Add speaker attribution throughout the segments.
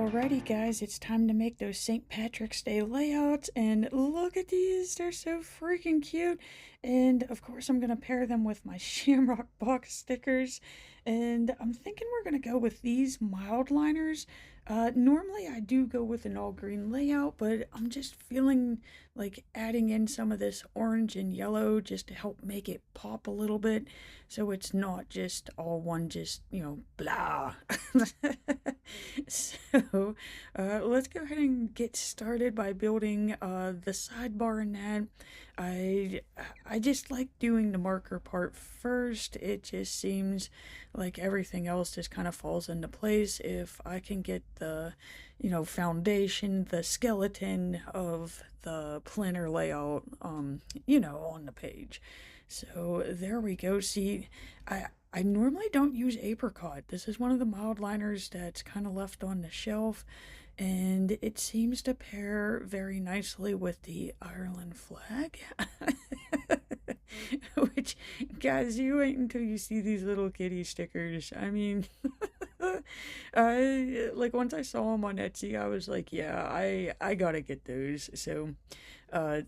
Speaker 1: Alrighty guys, it's time to make those St. Patrick's Day layouts, and look at these, they're so freaking cute. And of course I'm going to pair them with my Shamrock box stickers, and I'm thinking we're going to go with these mild liners. Normally I do go with an all green layout, but I'm just feeling like adding in some of this orange and yellow just to help make it pop a little bit, so it's not just all one, just, you know, blah. So let's go ahead and get started by building the sidebar in that. I just like doing the marker part first. It just seems like everything else just kind of falls into place if I can get the, you know, foundation, the skeleton of the planner layout, you know, on the page. So there we go. See, I normally don't use apricot. This is one of the mild liners that's kind of left on the shelf, and it seems to pair very nicely with the Ireland flag. Which, guys, you wait until you see these little kitty stickers. I mean, like once I saw them on Etsy, I was like, yeah, I gotta get those. So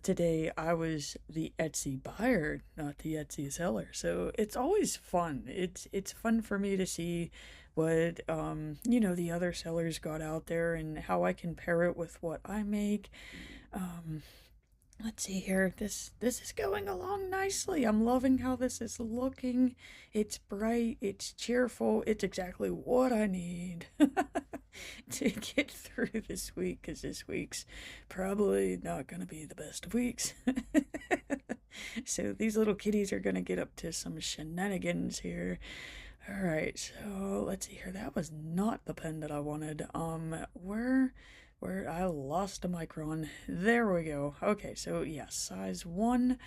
Speaker 1: today I was the Etsy buyer, not the Etsy seller. So it's always fun. It's fun for me to see what you know, the other sellers got out there and how I can pair it with what I make. Let's see here. This is going along nicely. I'm loving how this is looking. It's bright, it's cheerful, it's exactly what I need to get through this week, because this week's probably not going to be the best of weeks. So these little kitties are going to get up to some shenanigans here. Alright, so let's see here. That was not the pen that I wanted. Where I lost a micron. There we go. Okay, so yeah, size 1.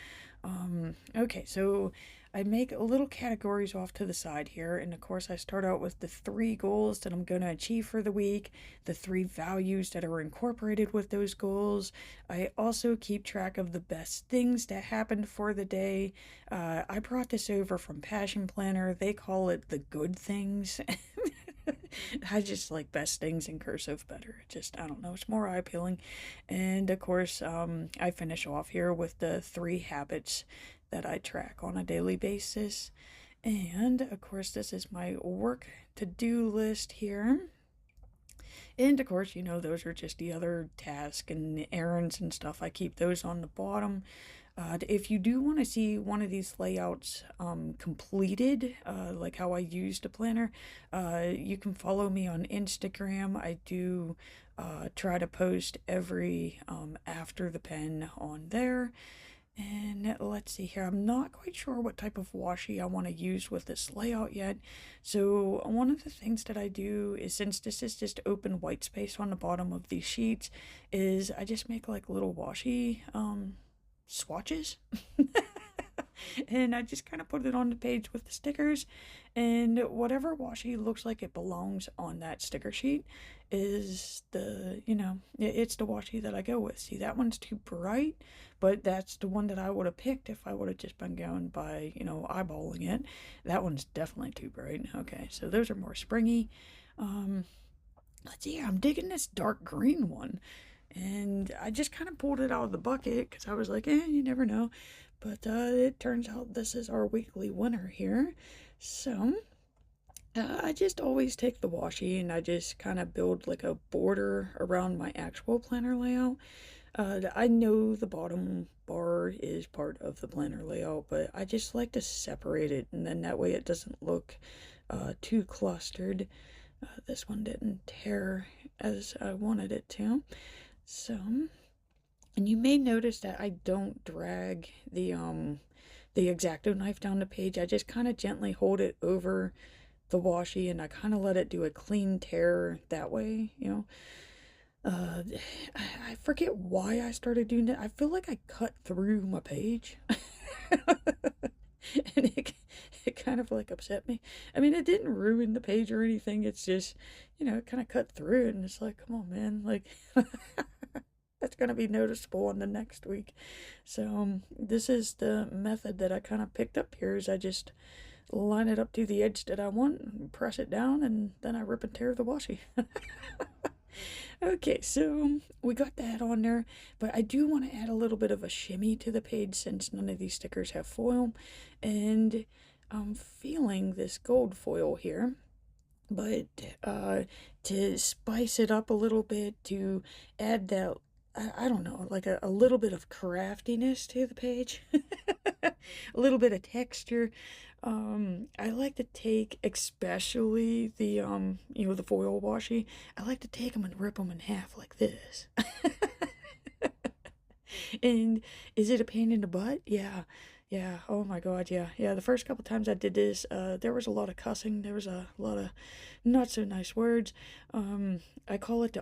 Speaker 1: Okay, so I make little categories off to the side here, and of course I start out with the 3 goals that I'm going to achieve for the week, the 3 values that are incorporated with those goals. I also keep track of the best things that happened for the day. I brought this over from Passion Planner. They call it the good things. I just like best things in cursive better. Just, I don't know, it's more eye-appealing. And of course, I finish off here with the 3 habits that I track on a daily basis. And of course, this is my work to-do list here. And of course, you know, those are just the other tasks and errands and stuff. I keep those on the bottom. If you do want to see one of these layouts completed, like how I used a planner, you can follow me on Instagram. I do try to post every after the pen on there. And let's see here, I'm not quite sure what type of washi I want to use with this layout yet. So one of the things that I do is, since this is just open white space on the bottom of these sheets, is I just make like little washi swatches. And I just kind of put it on the page with the stickers, and whatever washi looks like it belongs on that sticker sheet is the, you know, it's the washi that I go with. See, that one's too bright, but that's the one that I would have picked if I would have just been going by, you know, eyeballing it. That one's definitely too bright. Okay, so those are more springy. Let's see, I'm digging this dark green one. And I just kind of pulled it out of the bucket because I was like, you never know. But it turns out this is our weekly winner here. So I just always take the washi and I just kind of build like a border around my actual planner layout. I know the bottom bar is part of the planner layout, but I just like to separate it, and then that way it doesn't look too clustered. This one didn't tear as I wanted it to. So, and you may notice that I don't drag the X-Acto knife down the page. I just kind of gently hold it over the washi, and I kind of let it do a clean tear that way, you know. I forget why I started doing that. I feel like I cut through my page. And it kind of like upset me. I mean, it didn't ruin the page or anything. It's just, you know, it kind of cut through it, and it's like, come on, man, like that's gonna be noticeable on the next week. So this is the method that I kind of picked up here. Is I just line it up to the edge that I want, and press it down, and then I rip and tear the washi. Okay, so we got that on there, but I do want to add a little bit of a shimmy to the page since none of these stickers have foil, and I'm feeling this gold foil here, but to spice it up a little bit, to add that, I don't know, like a little bit of craftiness to the page, a little bit of texture. I like to take, especially the, the foil washi, I like to take them and rip them in half like this. And is it a pain in the butt? Yeah. Yeah. Oh my God. Yeah. Yeah. The first couple times I did this, there was a lot of cussing. There was a lot of not so nice words. I call it the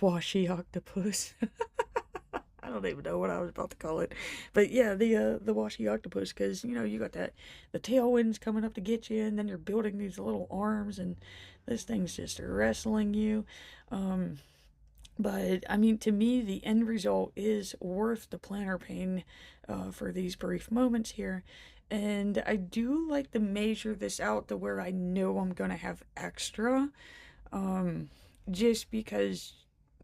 Speaker 1: washi octopus. I don't even know what I was about to call it, but yeah, the washi octopus, because you got the tailwinds coming up to get you, and then you're building these little arms, and this thing's just wrestling you. But I mean, to me, the end result is worth the planner pain for these brief moments here. And I do like to measure this out to where I know I'm gonna have extra, just because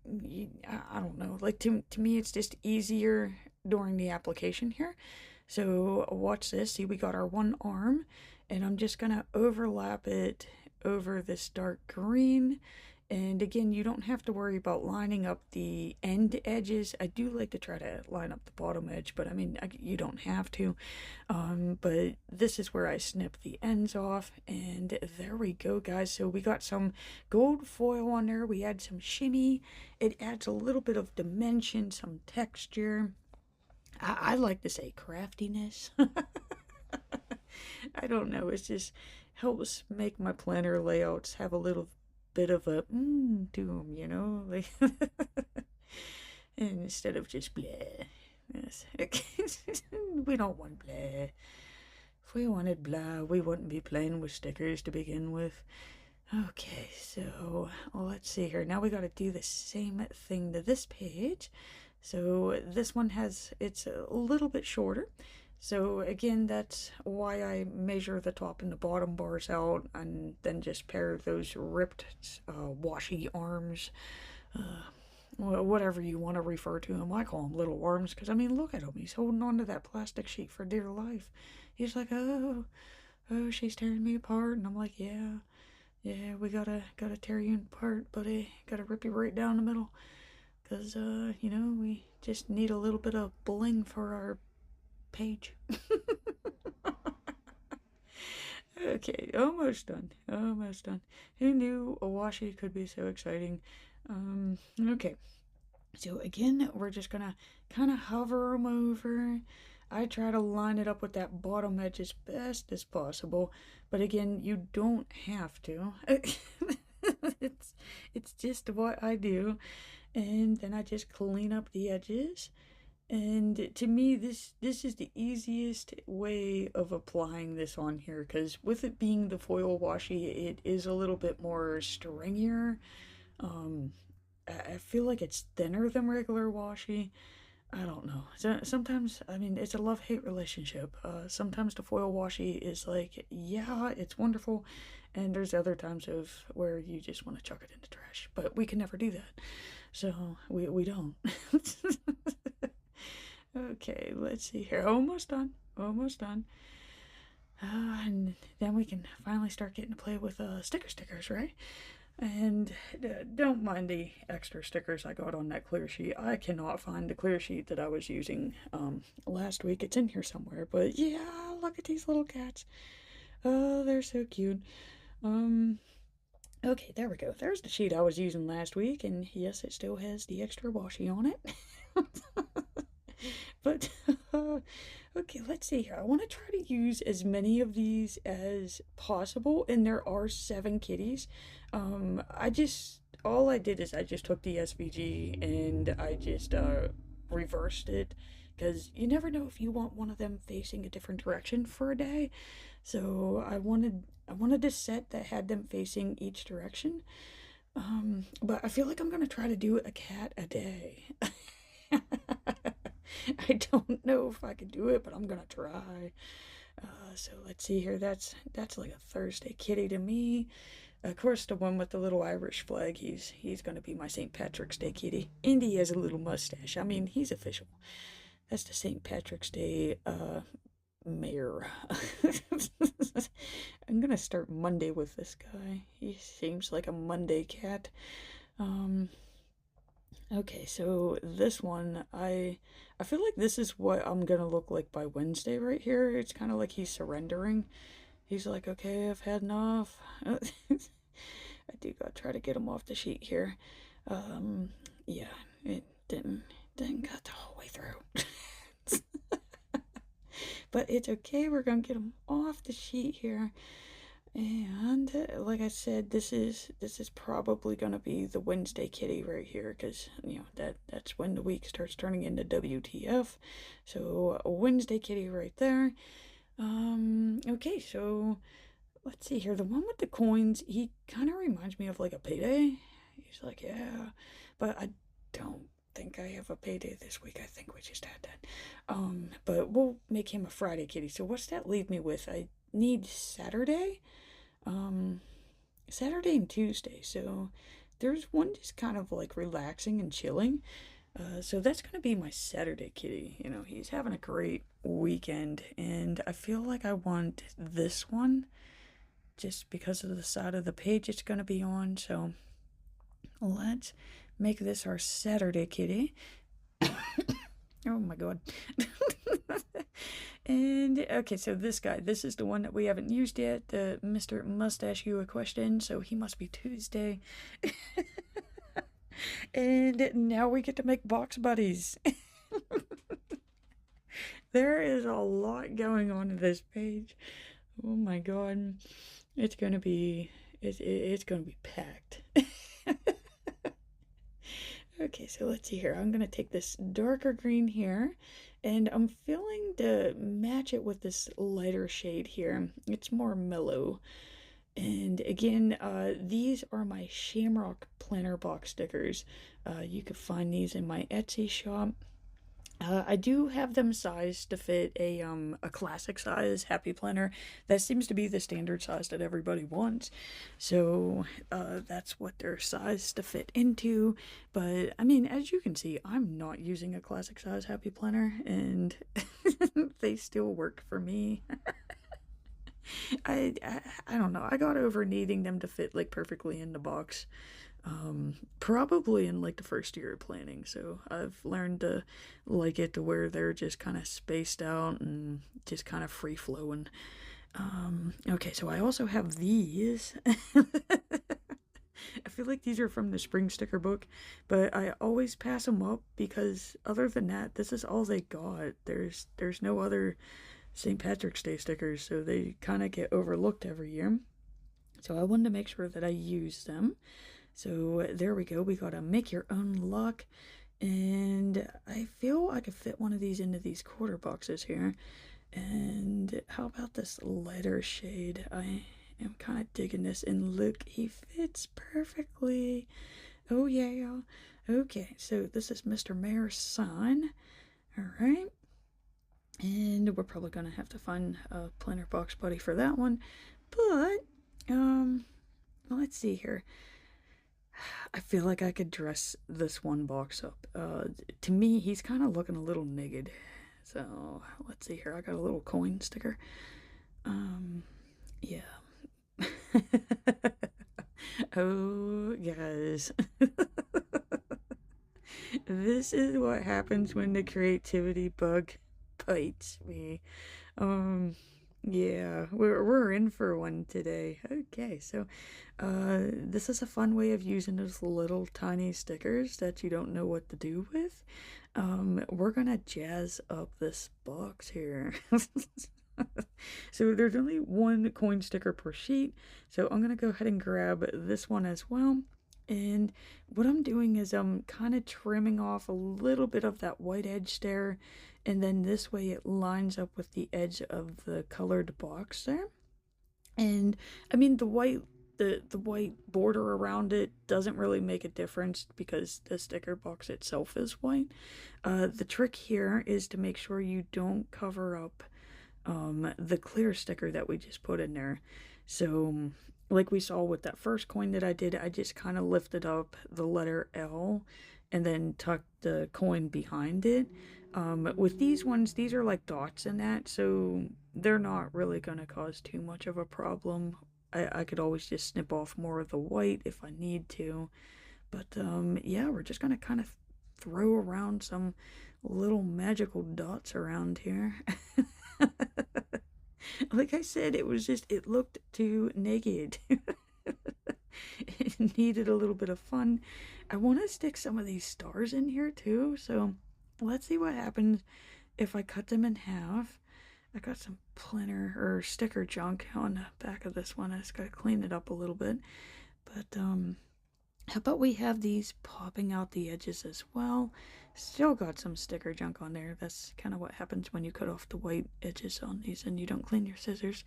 Speaker 1: I don't know, like to me it's just easier during the application here. So watch this. See, we got our one arm, and I'm just gonna overlap it over this dark green. And again, you don't have to worry about lining up the end edges. I do like to try to line up the bottom edge, but I mean, you don't have to. But this is where I snip the ends off, and there we go, guys. So we got some gold foil on there. We add some shimmy. It adds a little bit of dimension, some texture. I like to say craftiness. I don't know. It just helps make my planner layouts have a little bit of a to them, like instead of just blah. Yes. We don't want blah. If we wanted blah, we wouldn't be playing with stickers to begin with. Okay, so let's see here. Now we got to do the same thing to this page. So this one it's a little bit shorter. So again, that's why I measure the top and the bottom bars out, and then just pair those ripped washi arms, whatever you want to refer to them. I call them little arms, because I mean, look at him. He's holding onto that plastic sheet for dear life. He's like, oh, she's tearing me apart, and I'm like, yeah, we gotta tear you apart, buddy. Gotta rip you right down the middle, because we just need a little bit of bling for our page. Okay, almost done. Who knew a washi could be so exciting? Okay, so again, we're just gonna kind of hover them over. I try to line it up with that bottom edge as best as possible, but again, you don't have to. It's just what I do, and then I just clean up the edges. And to me, this is the easiest way of applying this on here, because with it being the foil washi, it is a little bit more stringier. I feel like it's thinner than regular washi. I don't know. So, sometimes, I mean, it's a love-hate relationship. Sometimes the foil washi is like, yeah, it's wonderful, and there's other times where you just want to chuck it in the trash. But we can never do that, so we don't. Okay, let's see here. Almost done. And then we can finally start getting to play with stickers, right? And don't mind the extra stickers I got on that clear sheet. I cannot find the clear sheet that I was using last week. It's in here somewhere, but yeah, look at these little cats. Oh, they're so cute. Okay, there we go. There's the sheet I was using last week, and yes, it still has the extra washi on it. But okay, let's see here. I want to try to use as many of these as possible, and there are 7 kitties. All I did is I just took the SVG and I just reversed it, because you never know if you want one of them facing a different direction for a day. So I wanted a set that had them facing each direction. But I feel like I'm gonna try to do a cat a day. I don't know if I can do it, but I'm gonna try. So let's see here. That's like a Thursday kitty to me. Of course, the one with the little Irish flag, he's going to be my St. Patrick's Day kitty. And he has a little mustache. I mean, he's official. That's the St. Patrick's Day, mayor. I'm gonna start Monday with this guy. He seems like a Monday cat. Okay, so this one, I feel like this is what I'm gonna look like by Wednesday right here. It's kind of like he's surrendering. He's like, okay, I've had enough. I do gotta try to get him off the sheet here. Yeah, it didn't got the whole way through. But it's okay, we're gonna get him off the sheet here. And like I said, this is probably gonna be the Wednesday kitty right here, because you know that's when the week starts turning into WTF. So a Wednesday kitty right there. Okay, so let's see here. The one with the coins, he kind of reminds me of like a Payday. He's like, yeah, but I don't think I have a Payday this week. I think we just had that. But we'll make him a Friday kitty. So what's that leave me with? I need Saturday. Saturday and Tuesday. So there's one just kind of like relaxing and chilling. So that's gonna be my Saturday kitty. You know, he's having a great weekend, and I feel like I want this one just because of the side of the page it's gonna be on. So let's make this our Saturday kitty. Oh my god. And okay, so this guy, this is the one that we haven't used yet, the Mr. 𝘫𝘰𝘮𝘬𝘴, so he must be Tuesday. And now we get to make box buddies. There is a lot going on in this page. Oh my god. It's gonna be packed. Okay, so let's see here. I'm gonna take this darker green here, and I'm feeling to match it with this lighter shade here. It's more mellow. And again, these are my Shamrock Planner box stickers. You could find these in my Etsy shop. I do have them sized to fit a classic size Happy Planner. That seems to be the standard size that everybody wants. So that's what they're sized to fit into. But I mean, as you can see, I'm not using a classic size Happy Planner, and they still work for me. I don't know. I got over needing them to fit like perfectly in the box. Probably in like the first year of planning, so I've learned to like it to where they're just kind of spaced out and just kind of free flowing. Okay, so I also have these. I feel like these are from the spring sticker book, but I always pass them up because other than that, this is all they got. There's no other St. Patrick's Day stickers, so they kind of get overlooked every year. So I wanted to make sure that I use them. So there we go. We got a make your own luck, and I feel I could fit one of these into these quarter boxes here. And how about this lighter shade? I am kind of digging this, and look, he fits perfectly. Oh yeah. Okay, so this is Mr. Mayor's sign. All right. And we're probably gonna have to find a planner box buddy for that one. But let's see here. I feel like I could dress this one box up. To me, he's kind of looking a little nigged. So let's see here. I got a little coin sticker. Yeah. Oh, guys. This is what happens when the creativity bug bites me. Yeah, we're in for one today. Okay, so this is a fun way of using those little tiny stickers that you don't know what to do with. We're gonna jazz up this box here. So there's only one coin sticker per sheet, so I'm gonna go ahead and grab this one as well. And what I'm doing is I'm kind of trimming off a little bit of that white edge there, and then this way it lines up with the edge of the colored box there. And I mean, the white border around it doesn't really make a difference because the sticker box itself is white. The trick here is to make sure you don't cover up the clear sticker that we just put in there. So like we saw with that first coin that I did, I just kind of lifted up the letter L and then tucked the coin behind it. With these ones, these are like dots in that, so they're not really going to cause too much of a problem. I could always just snip off more of the white if I need to. But yeah, we're just going to kind of throw around some little magical dots around here. Like I said, it looked too naked. It needed a little bit of fun. I want to stick some of these stars in here too, so let's see what happens if I cut them in half. I got some planner or sticker junk on the back of this one. I just gotta clean it up a little bit. But how about we have these popping out the edges as well? Still got some sticker junk on there. That's kind of what happens when you cut off the white edges on these and you don't clean your scissors.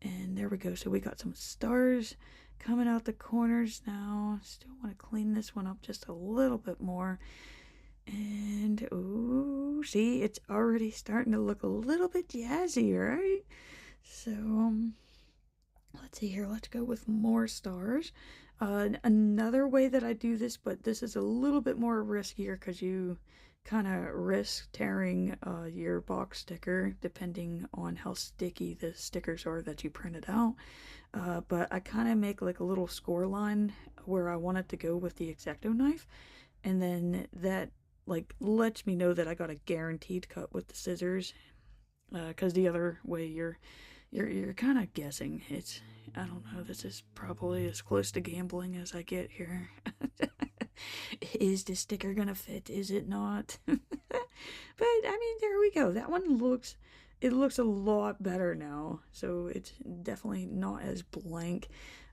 Speaker 1: And there we go. So we got some stars coming out the corners now. Still want to clean this one up just a little bit more. And, ooh, see, it's already starting to look a little bit jazzy, right? So, let's see here. Let's go with more stars. Another way that I do this, but this is a little bit more riskier because you kind of risk tearing your box sticker depending on how sticky the stickers are that you printed out. But I kind of make like a little score line where I want it to go with the X-Acto knife, and then that like lets me know that I got a guaranteed cut with the scissors. Because the other way you're kind of guessing. I don't know, this is probably as close to gambling as I get here. Is the sticker gonna fit? Is it not? But I mean, there we go. That one looks a lot better now, so it's definitely not as blank.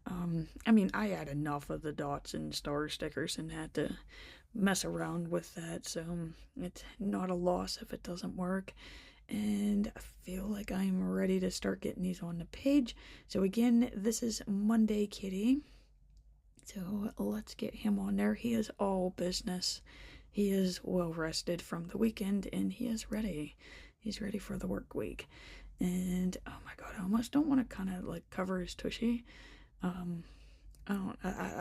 Speaker 1: I mean, I had enough of the dots and star stickers and had to mess around with that, so it's not a loss if it doesn't work. And I feel like I'm ready to start getting these on the page. So again, this is Monday Kitty. So let's get him on there. He is all business. He is well rested from the weekend and he is ready. He's ready for the work week. And oh my god, I almost don't want to kind of like cover his tushy. I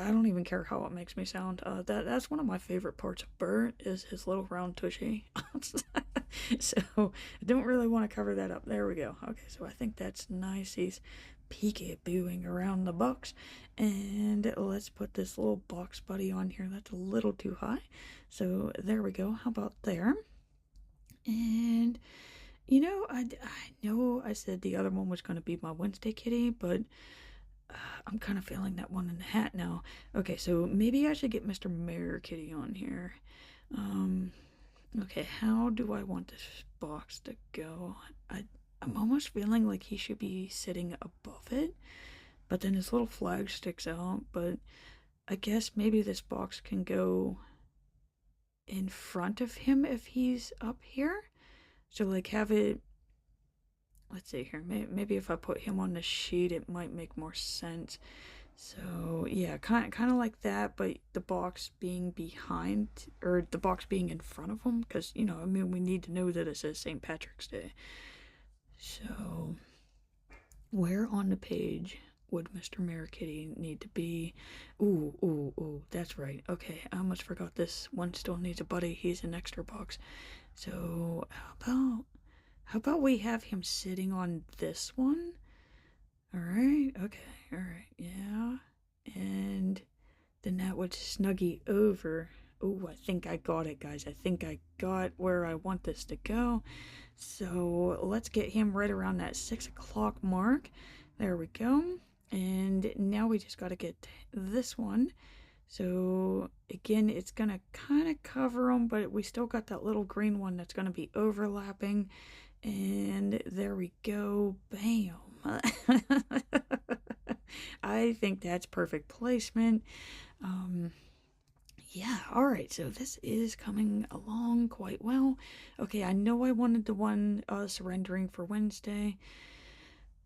Speaker 1: don't even care how it makes me sound. That's one of my favorite parts of Bert is his little round tushy. So I don't really want to cover that up. There we go. Okay, so I think that's nice. He's peekabooing around the box. And let's put this little box buddy on here. That's a little too high. So there we go. How about there? And you know, I know I said the other one was going to be my Wednesday kitty, but I'm kind of feeling that one in the hat now. Okay, so maybe I should get Mr. Mayor Kitty on here. Okay, how do I want this box to go? I'm almost feeling like he should be sitting above it, but then his little flag sticks out. But I guess maybe this box can go in front of him if he's up here. So like have it, let's see here, maybe if I put him on the sheet it might make more sense. So yeah, kind of like that, but the box being behind, or the box being in front of him, because you know, I mean, we need to know that it says St. Patrick's Day. So where on the page would Mr. Mayor Kitty need to be? Ooh, that's right. Okay, I almost forgot this one still needs a buddy. He's an extra box. So how about we have him sitting on this one? Alright, okay, alright, yeah. And then that would snuggie over. Oh, I think I got it, guys. I think I got where I want this to go. So let's get him right around that 6 o'clock mark. There we go. And now we just got to get this one. So again, it's going to kind of cover them, but we still got that little green one that's going to be overlapping. And there we go. Bam. I think that's perfect placement. Yeah, alright, so this is coming along quite well. Okay, I know I wanted the one surrendering for Wednesday,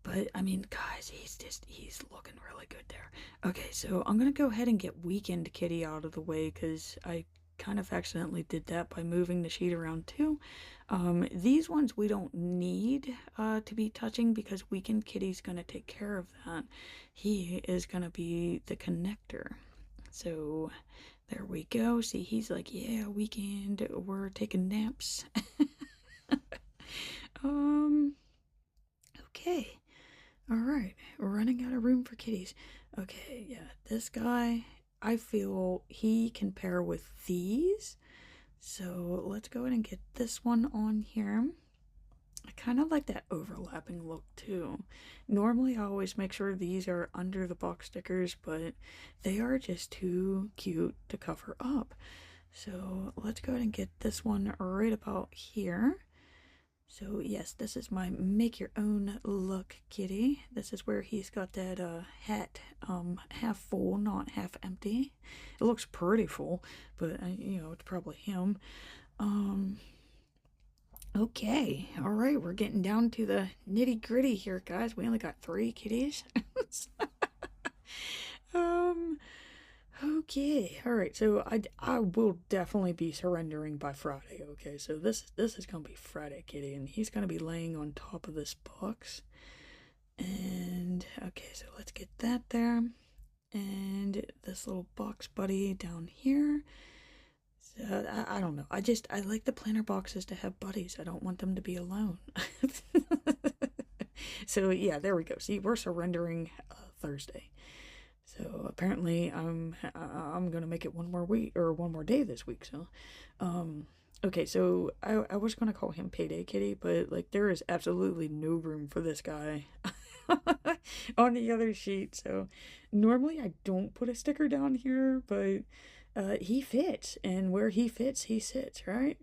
Speaker 1: but I mean, guys, he's looking really good there. Okay, so I'm gonna go ahead and get Weekend Kitty out of the way because I kind of accidentally did that by moving the sheet around too. These ones we don't need to be touching because Weekend Kitty's going to take care of that. He is going to be the connector. So there we go. See, he's like, yeah, weekend, we're taking naps. Okay. All right, we're running out of room for kitties. Okay, yeah, this guy, I feel he can pair with these. So let's go ahead and get this one on here. I kind of like that overlapping look too. Normally I always make sure these are under the box stickers, but they are just too cute to cover up. So let's go ahead and get this one right about here. So yes, this is my make your own look kitty. This is where he's got that hat half full, not half empty. It looks pretty full, but you know, it's probably him. Okay, all right, we're getting down to the nitty gritty here, guys. We only got 3 kitties. Okay, all right. So I will definitely be surrendering by Friday. Okay, so this is gonna be Friday Kitty, and he's gonna be laying on top of this box. And okay, so let's get that there, and this little box buddy down here. So I don't know. I like the planner boxes to have buddies. I don't want them to be alone. So yeah, there we go. See, we're surrendering Thursday. So apparently I'm gonna make it one more week or one more day this week. So okay, so I was gonna call him Payday Kitty, but like there is absolutely no room for this guy on the other sheet. So normally I don't put a sticker down here, but he fits, and where he fits, he sits, right?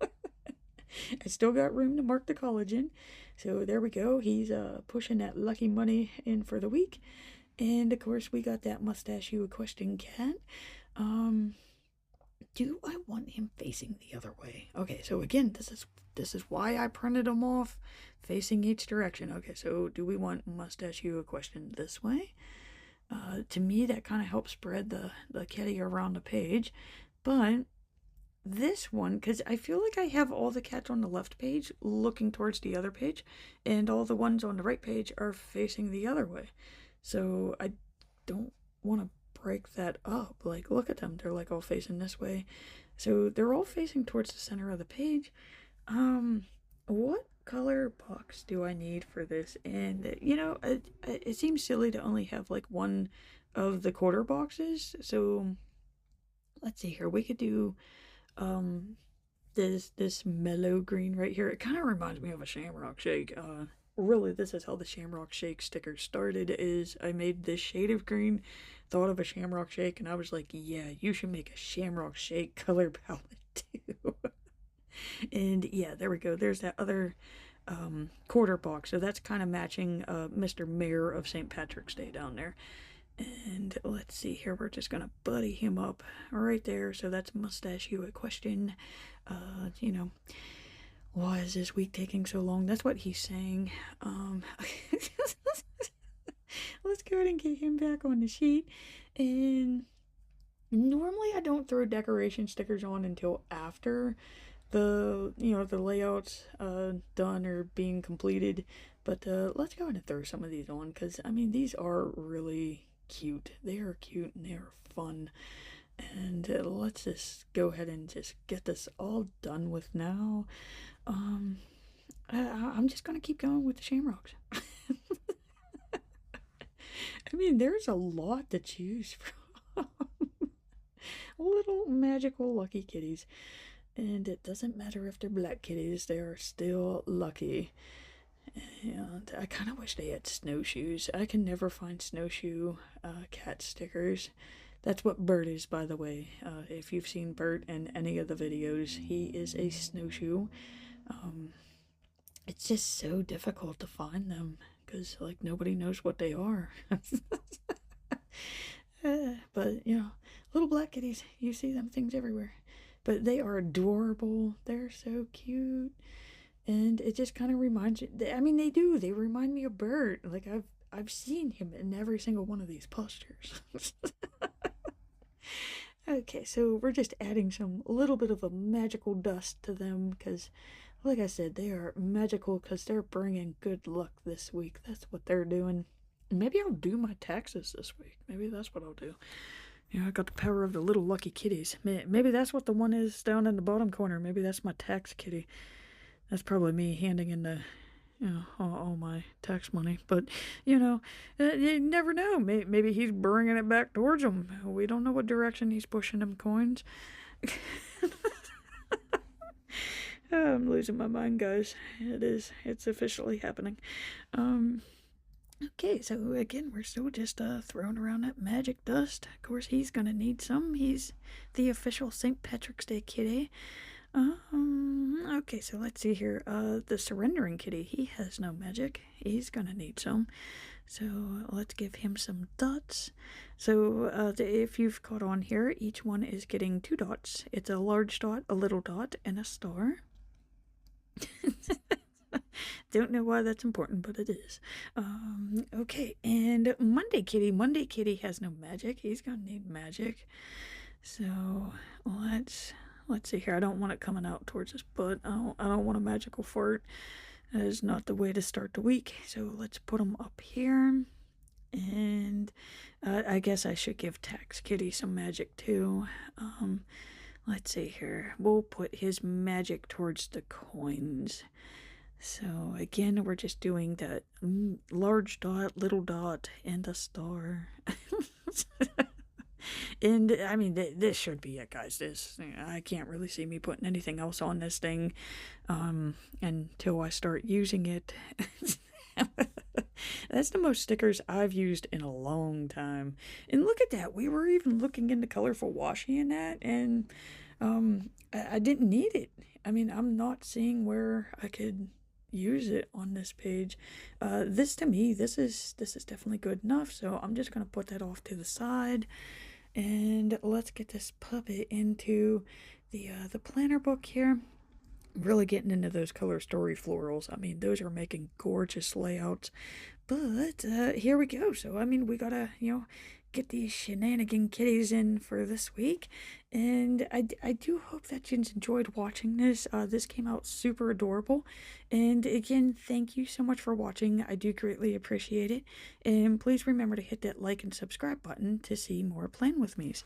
Speaker 1: I still got room to mark the collagen. So there we go. He's pushing that lucky money in for the week. And of course we got that 𝘭𝘪𝘯𝘬𝘴 cat. Do I want him facing the other way? Okay, so again, this is why I printed them off facing each direction. Okay, so do we want 𝘭𝘪𝘯𝘬𝘴 this way? To me, that kind of helps spread the kitty around the page. But this one, because I feel like I have all the cats on the left page looking towards the other page, and all the ones on the right page are facing the other way. So I don't want to break that up. Like, look at them. They're like all facing this way. So they're all facing towards the center of the page. What color box do I need for this? And, you know, it seems silly to only have like one of the quarter boxes. So let's see here. We could do this mellow green right here. It kind of reminds me of a Shamrock Shake. Really, this is how the Shamrock Shake sticker started, is I made this shade of green, thought of a Shamrock Shake, and I was like, yeah, you should make a Shamrock Shake color palette too. And yeah, there we go. There's that other quarter box. So that's kind of matching Mr. Mayor of St. Patrick's Day down there. And let's see here. We're just going to buddy him up right there. So that's 𝘭𝘪𝘯𝘬𝘴. You know, why is this week taking so long? That's what he's saying. Let's go ahead and get him back on the sheet. And normally I don't throw decoration stickers on until after the layout's done or being completed. But let's go ahead and throw some of these on, because I mean, these are really cute. They are cute and they are fun. And let's just go ahead and just get this all done with now. I'm just gonna keep going with the shamrocks. I mean, there's a lot to choose from. Little magical lucky kitties. And it doesn't matter if they're black kitties, they are still lucky. And I kind of wish they had snowshoes. I can never find snowshoe cat stickers. That's what Bert is, by the way. If you've seen Bert in any of the videos, he is a snowshoe. It's just so difficult to find them, because, like, nobody knows what they are. But, you know, little black kitties, you see them things everywhere. But they are adorable. They're so cute. And it just kind of reminds you, I mean, they do. They remind me of Bert. Like, I've seen him in every single one of these posters. Okay, so we're just adding a little bit of a magical dust to them because, like I said, they are magical because they're bringing good luck this week. That's what they're doing. Maybe I'll do my taxes this week. Maybe that's what I'll do. You know, I got the power of the little lucky kitties. Maybe that's what the one is down in the bottom corner. Maybe that's my tax kitty. That's probably me handing in the, all my tax money. But, you never know. Maybe he's bringing it back towards him. We don't know what direction he's pushing them coins. I'm losing my mind, guys. It's officially happening. Okay, so again, we're still just throwing around that magic dust. Of course, he's gonna need some. He's the official St. Patrick's Day kitty. Okay, so let's see here. The surrendering kitty, he has no magic. He's gonna need some. So let's give him some dots. So if you've caught on here, each one is getting 2 dots. It's a large dot, a little dot, and a star. Don't know why that's important, but it is. Okay, and Monday Kitty has no magic. He's gonna need magic. So let's see here. I don't want it coming out towards his butt. I don't want a magical fart. That is not the way to start the week. So let's put him up here. And I guess I should give Tax Kitty some magic too. Let's see here. We'll put his magic towards the coins. So again, we're just doing that large dot, little dot, and a star. And I mean, this should be it, guys. I can't really see me putting anything else on this thing until I start using it. That's the most stickers I've used in a long time. And look at that. We were even looking into colorful washi in that, and I didn't need it. I mean, I'm not seeing where I could use it on this page. This to me, this is definitely good enough. So I'm just gonna put that off to the side, and let's get this puppet into the planner book here. Really getting into those color story florals. I mean, those are making gorgeous layouts. But here we go. So I mean, we gotta get these shenanigan kitties in for this week, and I do hope that you enjoyed watching this. This came out super adorable, and again, thank you so much for watching. I do greatly appreciate it, and please remember to hit that like and subscribe button to see more Plan With Me's.